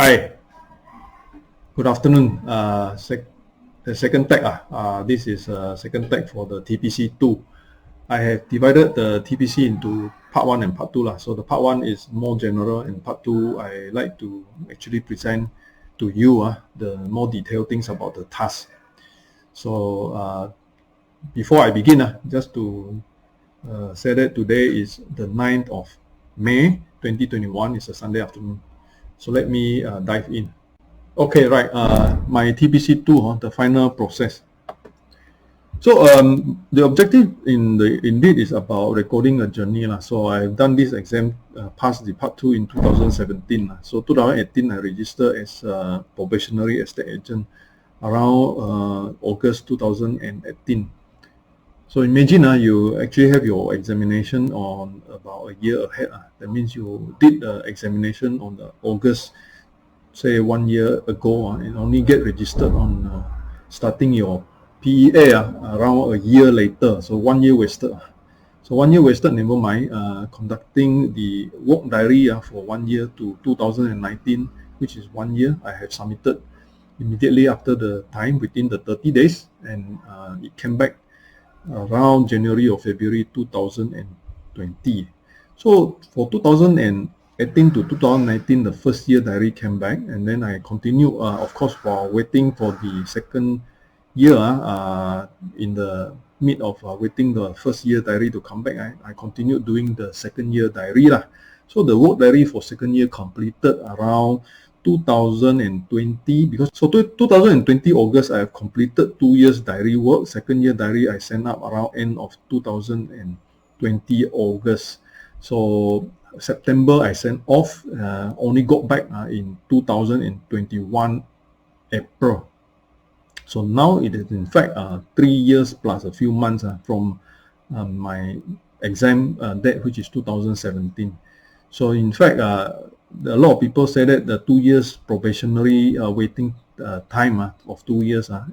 Hi, good afternoon. The second tag. This is second tag for the TPC2. I have divided the TPC into part 1 and part 2. So the part 1 is more general, and part 2 I like to actually present to you the more detailed things about the task. So before I begin, just to say that today is the 9th of May 2021. It's a Sunday afternoon. So let me dive in. Okay, right. My TPC2, the final process. So the objective indeed is about recording a journey. So I've done this exam, passed the part 2 in 2017. So 2018 I registered as a probationary estate agent around August 2018. So imagine you actually have your examination on about a year ahead. That means you did the examination on the August, say 1 year ago, and only get registered on starting your PEA around a year later. So 1 year wasted. So 1 year wasted, never mind. Conducting the work diary for 1 year to 2019, which is 1 year, I have submitted immediately after the time, within the 30 days, and it came back around January or February 2020. So for 2018 to 2019, the first year diary came back, and then I continued, of course, while waiting for the second year. In the mid of waiting the first year diary to come back, I continued doing the second year diary. So the work diary for second year completed around 2020, because so 2020 August I have completed 2 years diary work. Second year diary I sent up around end of 2020 August. So September I sent off, only got back in 2021 April. So now it is in fact 3 years plus a few months from my exam date, which is 2017. So in fact, a lot of people say that the 2 years probationary waiting time of 2 years, a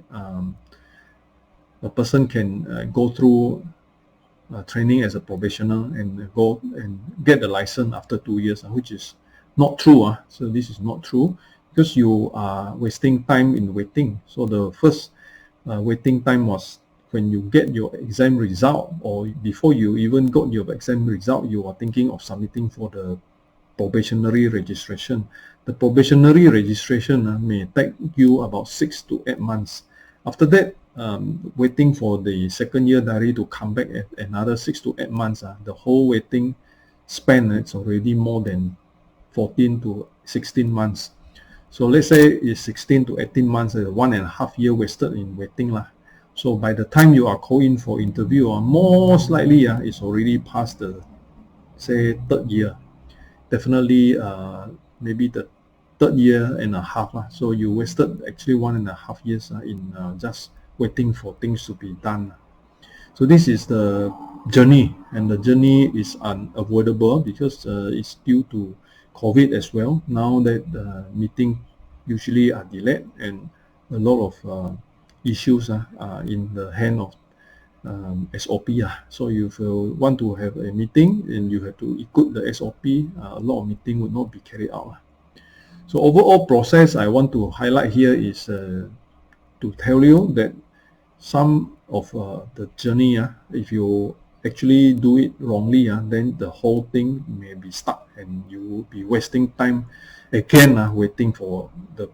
person can go through training as a probationer and go and get the license after 2 years, which is not true. So this is not true, because you are wasting time in waiting. So the first waiting time was when you get your exam result, or before you even got your exam result, you are thinking of submitting for the probationary registration. The probationary registration may take you about 6 to 8 months. After that, waiting for the second year diary to come back at another 6 to 8 months. The whole waiting span, it's already more than 14 to 16 months. So let's say it's 16 to 18 months, 1.5 years wasted in waiting. So by the time you are called in for interview, most likely it's already past the, say, third year. Definitely maybe the third year and a half. So you wasted actually 1.5 years in just waiting for things to be done. So this is the journey, and the journey is unavoidable because it's due to COVID as well. Now that the meeting usually are delayed, and a lot of issues are in the hand of SOP. So if you want to have a meeting and you have to equip the SOP, a lot of meeting would not be carried out. So overall process I want to highlight here is to tell you that some of the journey, if you actually do it wrongly, then the whole thing may be stuck, and you will be wasting time again waiting for the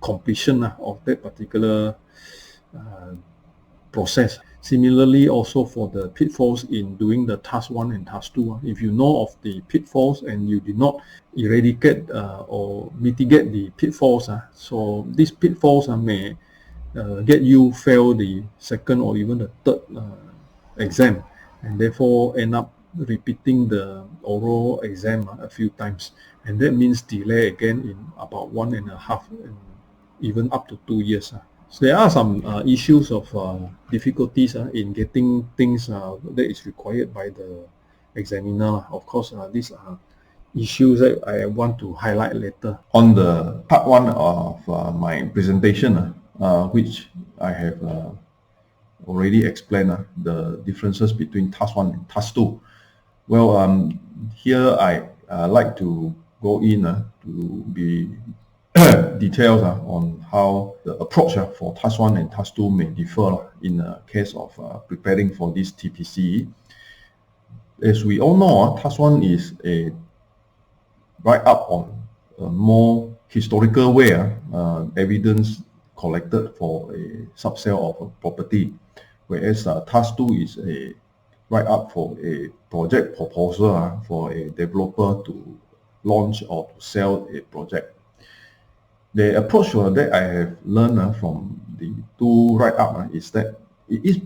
completion of that particular process. Similarly, also for the pitfalls in doing the task 1 and task 2. If you know of the pitfalls and you did not eradicate or mitigate the pitfalls, so these pitfalls may get you fail the second or even the third exam, and therefore end up repeating the oral exam a few times, and that means delay again in about 1.5 and even up to 2 years. So there are some issues of difficulties in getting things that is required by the examiner. Of course, these are issues that I want to highlight later. On the part 1 of my presentation, which I have already explained the differences between task 1 and task 2. Well, here I like to go in to be details on how the approach for task 1 and task 2 may differ in the case of preparing for this TPC. As we all know, task 1 is a write-up on a more historical way, evidence collected for a subsale of a property, whereas task 2 is a write-up for a project proposal for a developer to launch or to sell a project. The approach that I have learned from the two write-up is that it is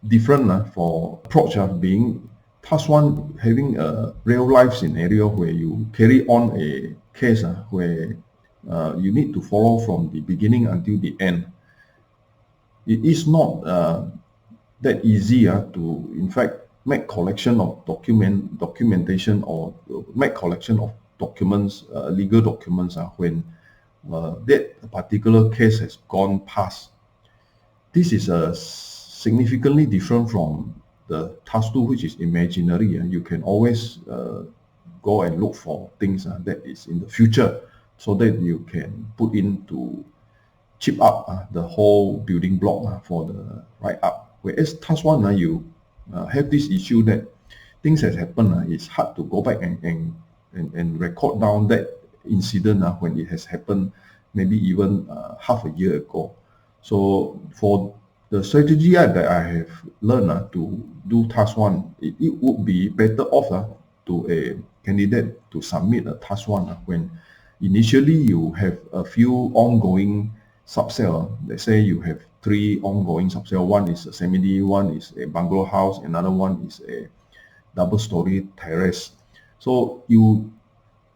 different for approach being task 1 having a real life scenario where you carry on a case where you need to follow from the beginning until the end. It is not that easy to in fact make collection of documentation or make collection of documents, legal documents when that particular case has gone past. This is significantly different from the task 2, which is imaginary. You can always go and look for things that is in the future, so that you can put in to chip up the whole building block for the write-up. Whereas task 1, you have this issue that things that happen. It's hard to go back and record down that incident when it has happened, maybe even half a year ago. So for the strategy that I have learned to do task 1, it would be better off to a candidate to submit a task 1 when initially you have a few ongoing subsale. Let's say you have 3 ongoing subsale. One is a semi-D, one is a bungalow house, another one is a double-story terrace. So you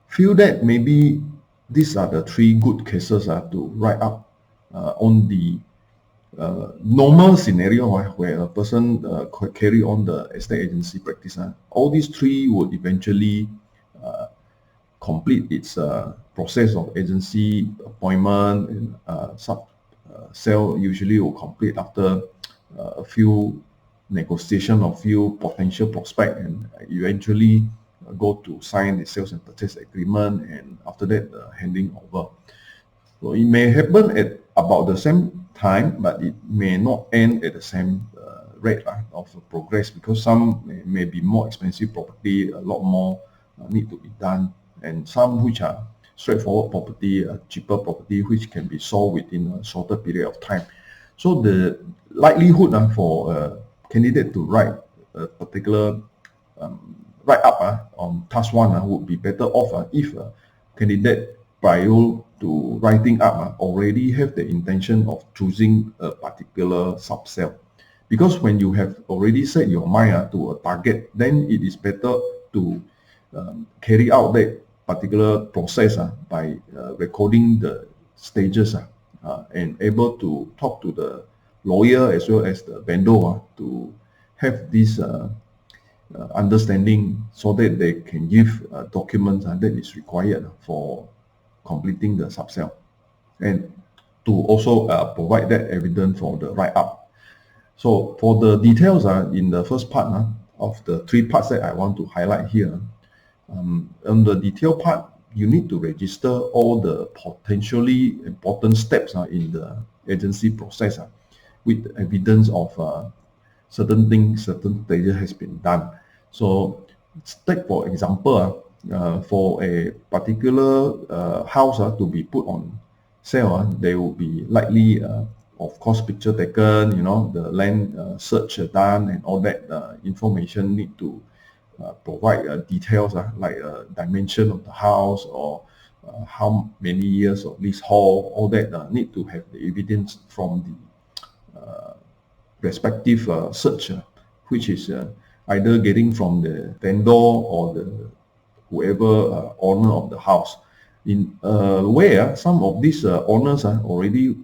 feel that maybe these are the 3 good cases to write up on the normal scenario where a person carry on the estate agency practice. All these 3 would eventually complete its process of agency appointment, and sale usually will complete after a few negotiation of few potential prospect, and eventually go to sign the sales and purchase agreement, and after that handing over. So it may happen at about the same time, but it may not end at the same rate of progress, because some may be more expensive property, a lot more need to be done, and some which are straightforward property, cheaper property, which can be sold within a shorter period of time. So the likelihood for a candidate to write a particular write-up on task 1 would be better off if a candidate prior to writing up already have the intention of choosing a particular subsale. Because when you have already set your mind to a target, then it is better to carry out that particular process by recording the stages and able to talk to the lawyer as well as the vendor to have this understanding, so that they can give documents that is required for completing the subsale, and to also provide that evidence for the write-up. So for the details in the first part of the 3 parts that I want to highlight here, on the detail part, you need to register all the potentially important steps in the agency process with evidence of certain things, certain stages has been done. So take for example, for a particular house to be put on sale, there will be likely, of course, picture taken, the land search done, and all that information need to provide details like dimension of the house, or how many years of leasehold. All that need to have the evidence from the respective search, which is either getting from the vendor or the whoever owner of the house. In where some of these owners already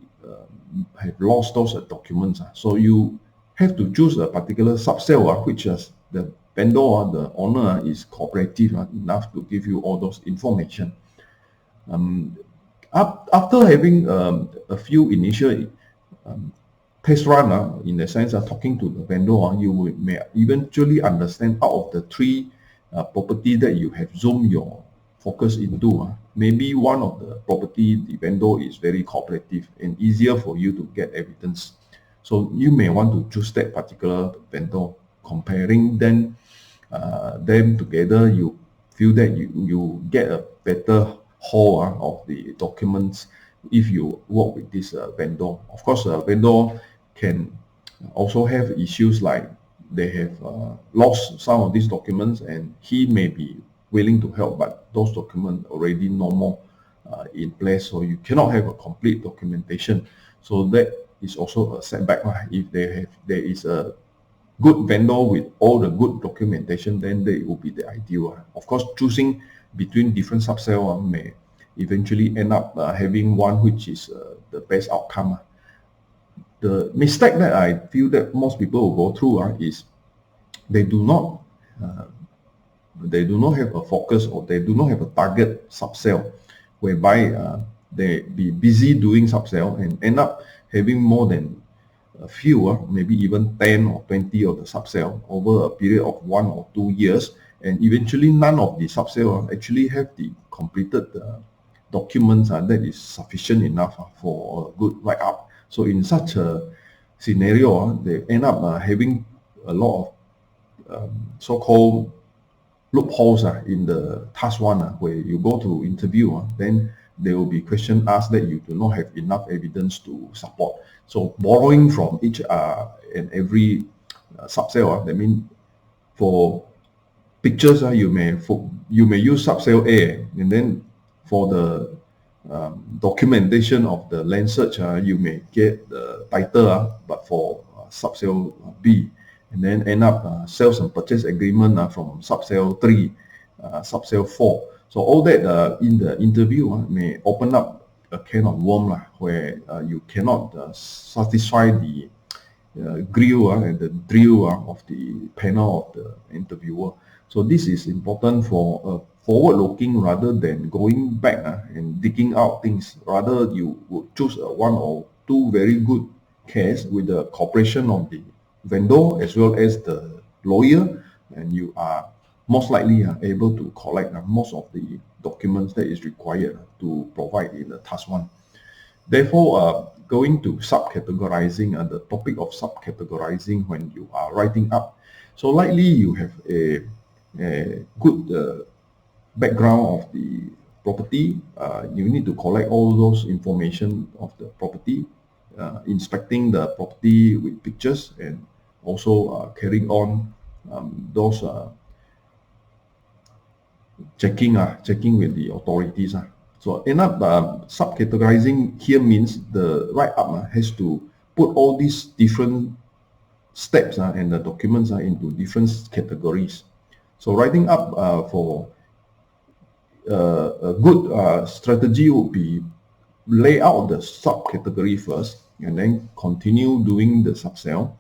have lost those documents, so you have to choose a particular subsale which is the vendor, the owner is cooperative enough to give you all those information. After having a few initial test run, in the sense of talking to the vendor, you may eventually understand out of the 3 property that you have zoomed your focus into, maybe one of the property, the vendor is very cooperative and easier for you to get evidence. So you may want to choose that particular vendor. Comparing them together, you feel that you get a better whole of the documents if you work with this vendor. Of course, a vendor can also have issues like they have lost some of these documents, and he may be willing to help, but those documents already no more in place, so you cannot have a complete documentation. So that is also a setback. If there is a good vendor with all the good documentation, then they will be the ideal. Of course, choosing between different subsale may eventually end up having one which is the best outcome. The mistake that I feel that most people will go through is they do not have a focus, or they do not have a target subsale, whereby they be busy doing subsale and end up having more than a few, maybe even 10 or 20 of the subsale over a period of 1 or 2 years, and eventually none of the subsale actually have the completed documents that is sufficient enough for a good write-up. So in such a scenario, they end up having a lot of so-called loopholes in the task one, where you go to interview, then there will be question asked that you do not have enough evidence to support. So borrowing from each and every subsale, that means for pictures, you may use subsale A, and then for the documentation of the land search, you may get the title, but for subsale B, and then end up sales and purchase agreement from subsale 3, subsale 4. So all that in the interview may open up a can of worm, where you cannot satisfy the grill and the drill of the panel of the interviewer. So this is important for forward-looking rather than going back and digging out things. Rather, you would choose one or two very good case with the cooperation of the vendor as well as the lawyer, and you are most likely able to collect most of the documents that is required to provide in the task one. Therefore, going to subcategorizing, the topic of subcategorizing when you are writing up. So likely you have a good background of the property. You need to collect all those information of the property, inspecting the property with pictures, and also carrying on those checking with the authorities. So end up subcategorizing here means the write-up has to put all these different steps and the documents into different categories. So writing up for a good strategy would be lay out the subcategory first, and then continue doing the subsale.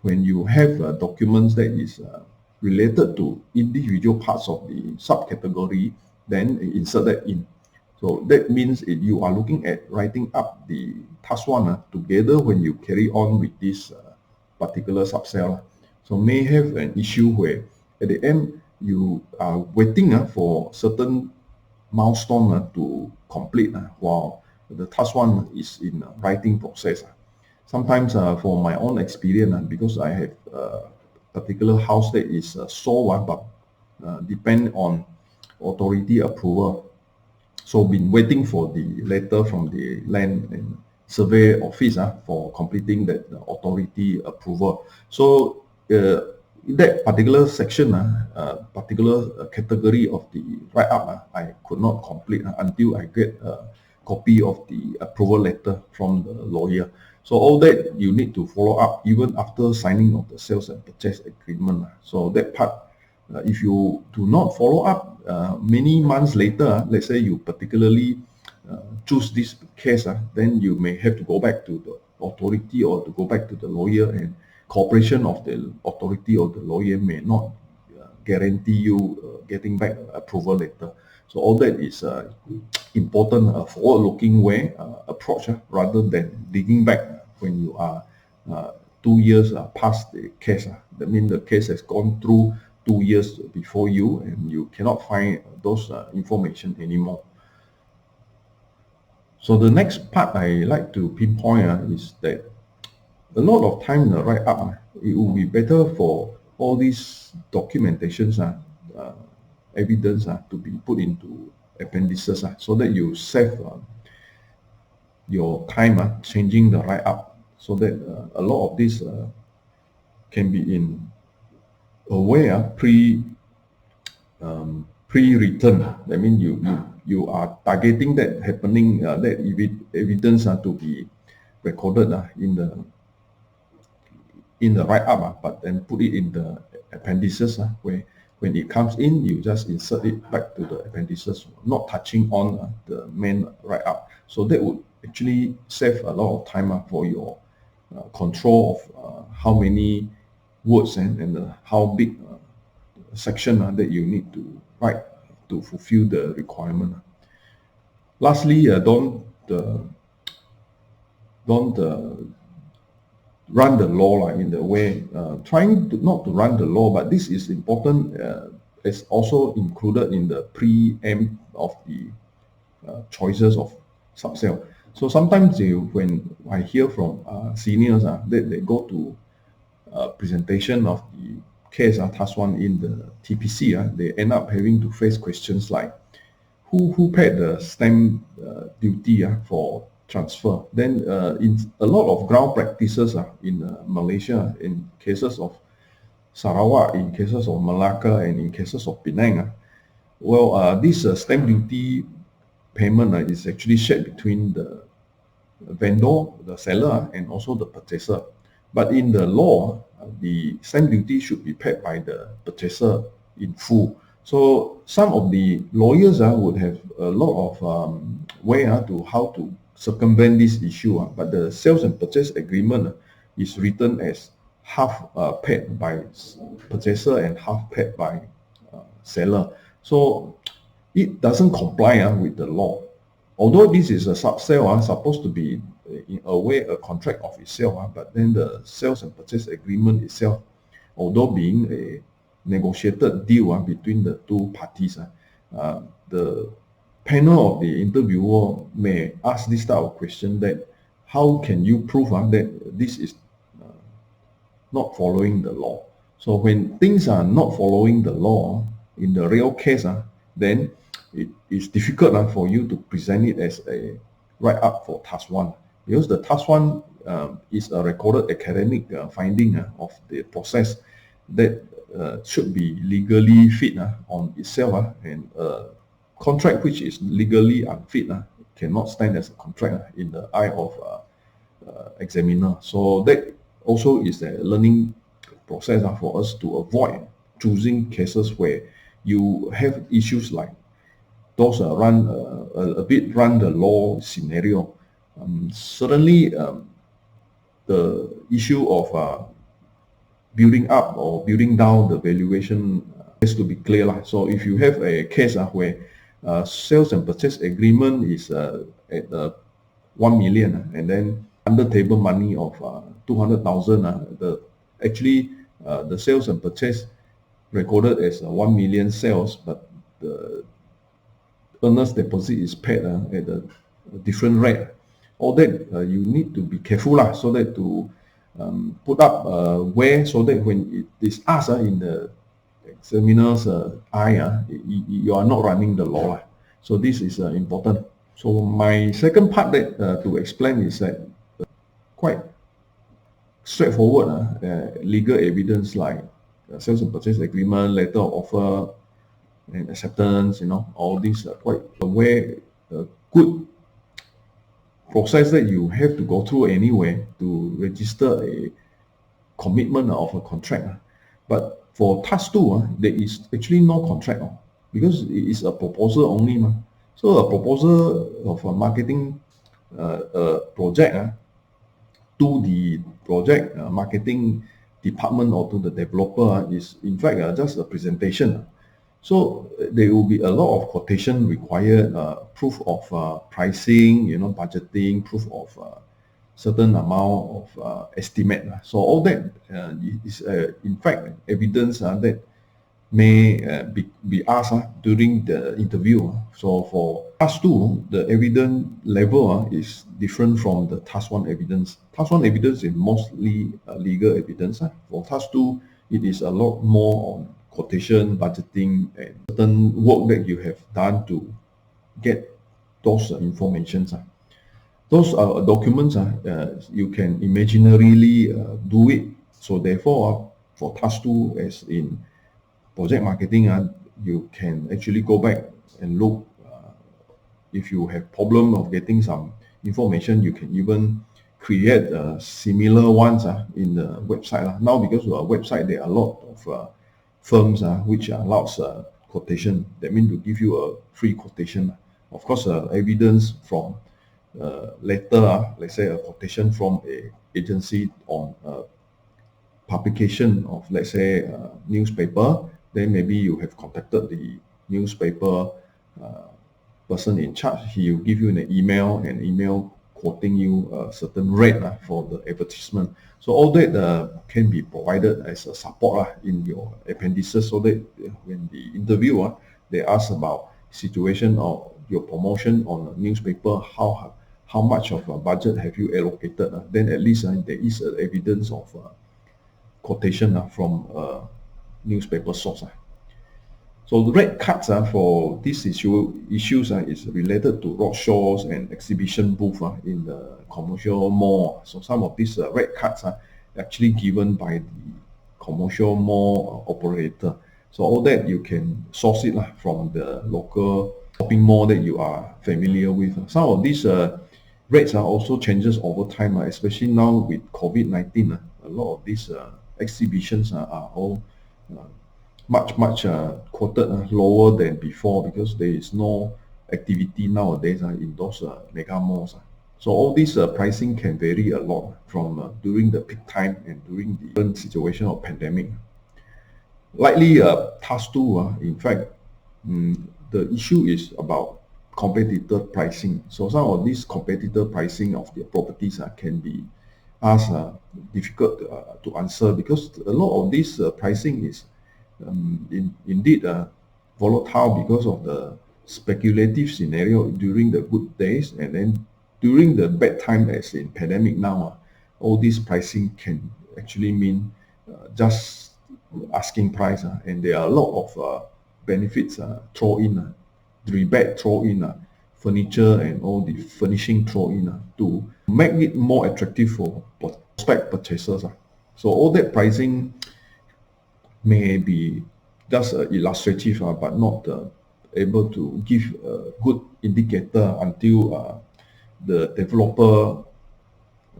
When you have documents that is related to individual parts of the subcategory, then insert that in. So that means you are looking at writing up the task one together when you carry on with this particular subsale. So may have an issue where at the end you are waiting for certain milestone to complete while the task one is in writing process. Sometimes for my own experience, because I have a particular house that is sold, but depend on authority approval. So been waiting for the letter from the land and survey office for completing that authority approval. So that particular section, particular category of the write-up, I could not complete until I get a copy of the approval letter from the lawyer. So all that you need to follow up even after signing of the sales and purchase agreement. So that part, if you do not follow up many months later, let's say you particularly choose this case, then you may have to go back to the authority or to go back to the lawyer, and cooperation of the authority or the lawyer may not guarantee you getting back approval letter. So all that is important forward-looking way approach rather than digging back when you are 2 years past the case. That means the case has gone through 2 years before you, and you cannot find those information anymore. So the next part I like to pinpoint is that a lot of time in the write-up, it will be better for all these documentations, evidence to be put into appendices, so that you save your time changing the write-up, so that a lot of this can be in a way pre-written. That means you are targeting that happening, that evidence to be recorded in the write-up, but then put it in the appendices, where when it comes in, you just insert it back to the appendices, not touching on the main write-up. So that would actually save a lot of time for your control of how many words and how big section that you need to write to fulfill the requirement. Lastly, don't run the law in the way, trying not to run the law, but this is important. It's also included in the preempt of the choices of subcell. So sometimes when I hear from seniors, they go to presentation of the case, task 1 in the TPC, they end up having to face questions like, who paid the stamp duty for transfer? Then in a lot of ground practices in Malaysia, in cases of Sarawak, in cases of Malacca, and in cases of Penang, this stamp duty payment is actually shared between the vendor, the seller, and also the purchaser. But in the law, the stamp duty should be paid by the purchaser in full. So some of the lawyers would have a lot of way to how to circumvent this issue. But the sales and purchase agreement is written as half paid by purchaser and half paid by seller. So it doesn't comply with the law. Although this is a subsale, supposed to be in a way a contract of itself, but then the sales and purchase agreement itself, although being a negotiated deal between the two parties, the panel of the interviewer may ask this type of question, that how can you prove that this is not following the law? So when things are not following the law in the real case, then it is difficult for you to present it as a write-up for task 1, because the task 1 is a recorded academic finding of the process that should be legally fit on itself, and a contract which is legally unfit cannot stand as a contract in the eye of examiner. So that also is a learning process for us to avoid choosing cases where you have issues like those run the law scenario. Certainly, the issue of building up or building down the valuation has to be clear. So if you have a case where sales and purchase agreement is at 1 million, and then under table money of 200,000, the sales and purchase recorded as 1 million sales, but the earnest deposit is paid at a different rate. All that you need to be careful so that to put up where, so that when it is asked in the examiner's eye, you are not running the law. So this is important. So my second part that to explain is that quite straightforward legal evidence like sales and purchase agreement, letter of offer, and acceptance, all these are quite aware, good process that you have to go through anyway to register a commitment of a contract. But for task 2, there is actually no contract because it is a proposal only. So a proposal of a marketing project to the project marketing department or to the developer is in fact just a presentation. So there will be a lot of quotation required, proof of pricing, budgeting, proof of certain amount of estimate. So all that is in fact evidence that may be asked during the interview. So for task 2, the evidence level is different from the task 1 evidence. Task 1 evidence is mostly legal evidence. For task 2, it is a lot more on quotation, budgeting, and certain work that you have done to get those informations. Those documents, you can imaginarily do it. So therefore, for task 2, as in project marketing, you can actually go back and look. If you have problem of getting some information, you can even create similar ones in the website. Now, because of our website, there are a lot of firms which allows quotation. That means to give you a free quotation. Of course, evidence from letter, let's say a quotation from a agency on publication of, let's say, newspaper, then maybe you have contacted the newspaper person in charge. He will give you an email quoting you a certain rate for the advertisement. So all that can be provided as a support in your appendices, so that when the interviewer they ask about situation of your promotion on a newspaper, how much of a budget have you allocated, then at least there is evidence of quotation from newspaper source. So the red cards for these issues is related to roadshows and exhibition booth in the commercial mall. So some of these red cards are actually given by the commercial mall operator. So all that you can source it from the local shopping mall that you are familiar with. Some of these rates also changes over time, especially now with COVID-19. A lot of these exhibitions are all much quoted lower than before, because there is no activity nowadays in those mega malls. So all this pricing can vary a lot from during the peak time and during the current situation of pandemic. Likely task 2, in fact, the issue is about competitor pricing. So some of these competitor pricing of the properties can be asked difficult to answer, because a lot of this pricing is indeed volatile because of the speculative scenario during the good days, and then during the bad time, as in pandemic now, all this pricing can actually mean just asking price, and there are a lot of benefits throw in, rebate throw in, furniture and all the furnishing throw in to make it more attractive for prospect purchasers. So all that pricing may be just illustrative, but not able to give a good indicator until the developer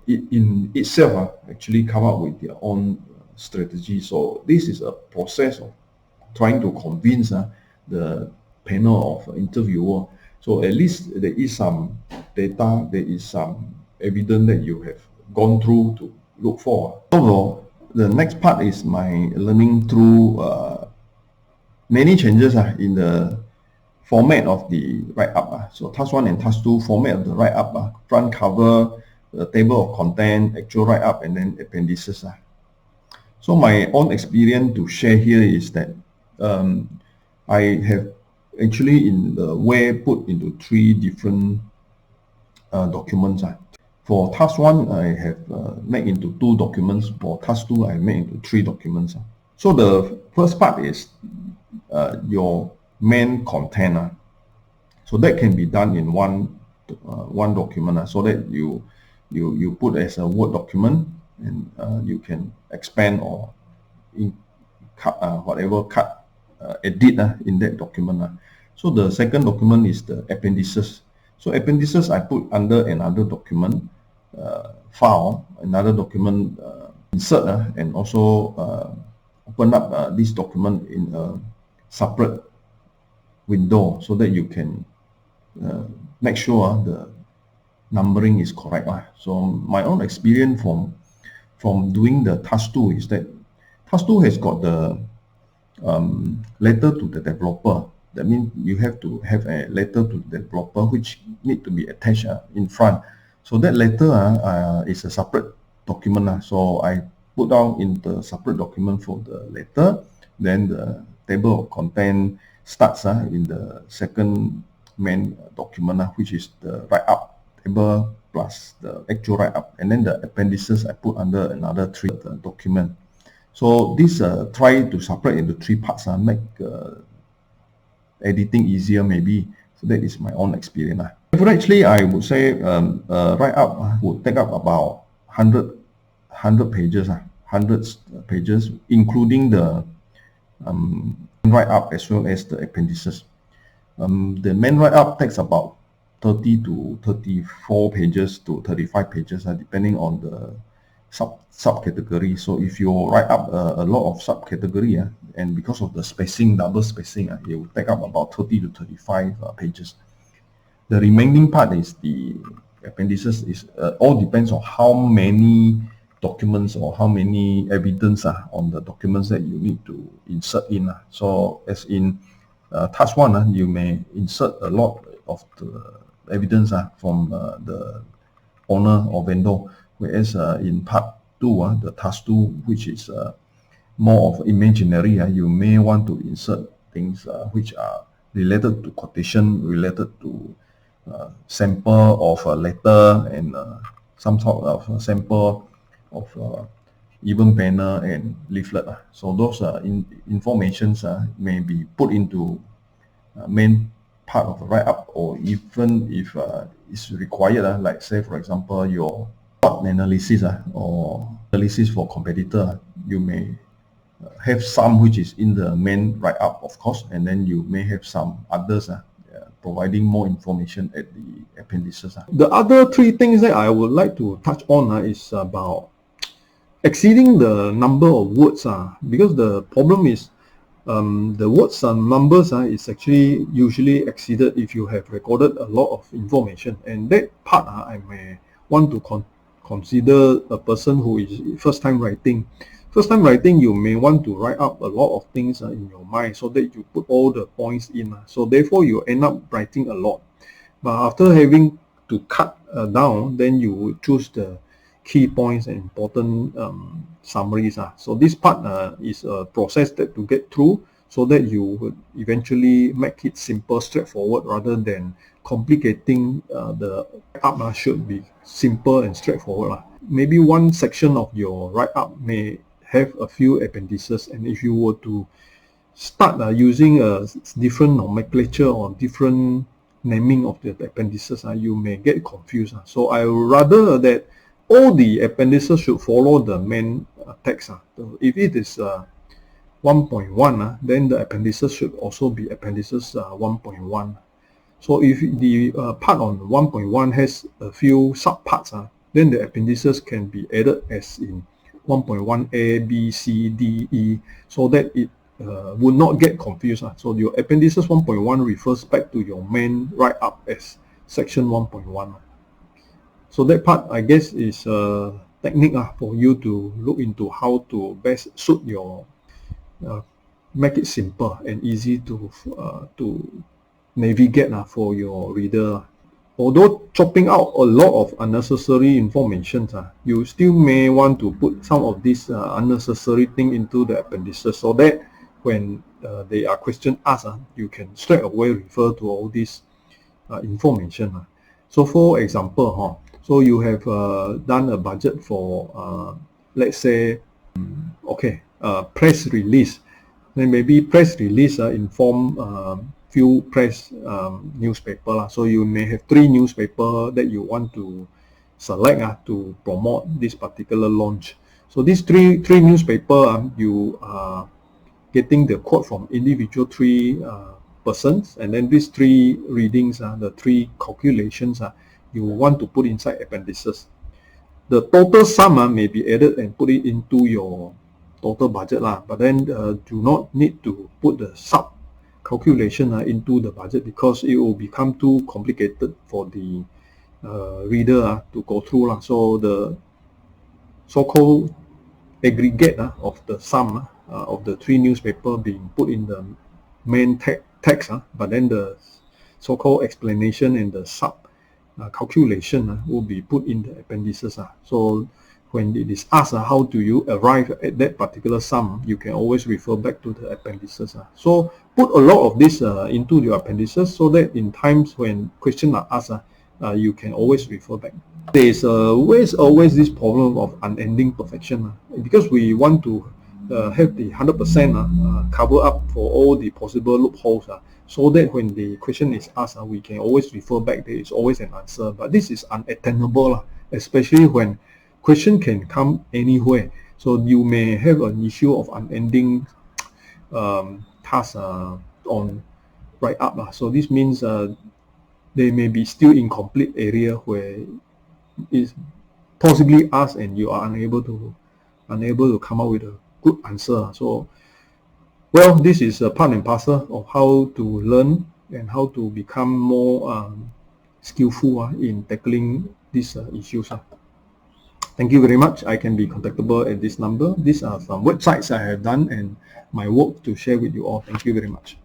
in itself actually come up with their own strategy. So this is a process of trying to convince the panel of interviewer. So at least there is some data, there is some evidence that you have gone through to look for. Overall, the next part is my learning through many changes in the format of the write-up. So task 1 and task 2 format of the write-up, front cover, the table of content, actual write-up, and then appendices. So my own experience to share here is that I have actually in the web put into 3 different documents. For task 1, I have made into 2 documents. For task 2, I made into 3 documents. So the first part is your main content. So that can be done in one document, so that you put as a Word document, and you can expand or cut edit in that document. So the second document is the appendices. So appendices I put under another document file, another document insert, and also open up this document in a separate window, so that you can make sure the numbering is correct. So my own experience from doing the task 2 is that task 2 has got the letter to the developer. That means you have to have a letter to the developer which need to be attached in front. So that letter is a separate document. So I put down in the separate document for the letter, then the table of content starts in the second main document, which is the write-up table plus the actual write-up, and then the appendices I put under another three document. So this try to separate into three parts, make editing easier maybe. So that is my own experience. Actually, I would say write-up would take up about 100 pages, 100 pages, including the write-up as well as the appendices. The main write-up takes about 30 to 34 pages to 35 pages, depending on the subcategory. So if you write up a lot of subcategory, and because of the spacing, double spacing, it will take up about 30 to 35 pages. The remaining part is the appendices. Is all depends on how many documents or how many evidence on the documents that you need to insert in. So as in task 1, you may insert a lot of the evidence from the owner or vendor, whereas in part 2, the task 2, which is more of imaginary, you may want to insert things which are related to quotation, related to sample of a letter, and some sort of sample of even banner and leaflet. So those informations may be put into main part of the write-up, or even if it's required, like say for example your SWOT analysis or analysis for competitor, you may have some which is in the main write-up, of course, and then you may have some others providing more information at the appendices. The other three things that I would like to touch on is about exceeding the number of words, because the problem is the words and numbers is actually usually exceeded if you have recorded a lot of information, and that part I may want to consider a person who is first time writing. First time writing, you may want to write up a lot of things in your mind so that you put all the points in. So therefore you end up writing a lot. But after having to cut down, then you would choose the key points and important summaries. So this part is a process that to get through, so that you would eventually make it simple, straightforward, rather than complicating. The write-up should be simple and straightforward. Maybe one section of your write-up may have a few appendices, and if you were to start using a different nomenclature or different naming of the appendices, you may get confused. So I would rather that all the appendices should follow the main text. So if it is 1.1, then the appendices should also be appendices 1.1. So if the part on 1.1 has a few subparts, then the appendices can be added as in 1.1a, b, c, d, e, so that it would not get confused. So your appendices 1.1 refers back to your main write-up as section 1.1. So that part, I guess, is a technique for you to look into how to best suit your, make it simple and easy to navigate for your reader. Although chopping out a lot of unnecessary information, you still may want to put some of these unnecessary thing into the appendices, so that when they are question asked, you can straight away refer to all this information. So for example, so you have done a budget for let's say press release. Then maybe press release inform few press newspaper. So you may have 3 newspaper that you want to select to promote this particular launch. So these three newspaper, you are getting the quote from individual 3 persons, and then these 3 readings, the 3 calculations, you want to put inside appendices. The total sum may be added and put it into your total budget, but then do not need to put the sub calculation into the budget, because it will become too complicated for the reader to go through. So the so-called aggregate of the sum of the 3 newspaper being put in the main text, but then the so-called explanation and the sub calculation will be put in the appendices. So when it is asked how do you arrive at that particular sum, you can always refer back to the appendices. So put a lot of this into your appendices so that in times when questions are asked, you can always refer back. There is always this problem of unending perfection because we want to have the 100% cover up for all the possible loopholes so that when the question is asked, we can always refer back. There is always an answer, but this is unattainable, especially when question can come anywhere. So you may have an issue of unending tasks on right up. So this means there may be still incomplete area where it's possibly asked and you are unable to come up with a good answer. So, well, this is a part and parcel of how to learn and how to become more skillful in tackling these issues. Thank you very much. I can be contactable at this number. These are some websites I have done and my work to share with you all. Thank you very much.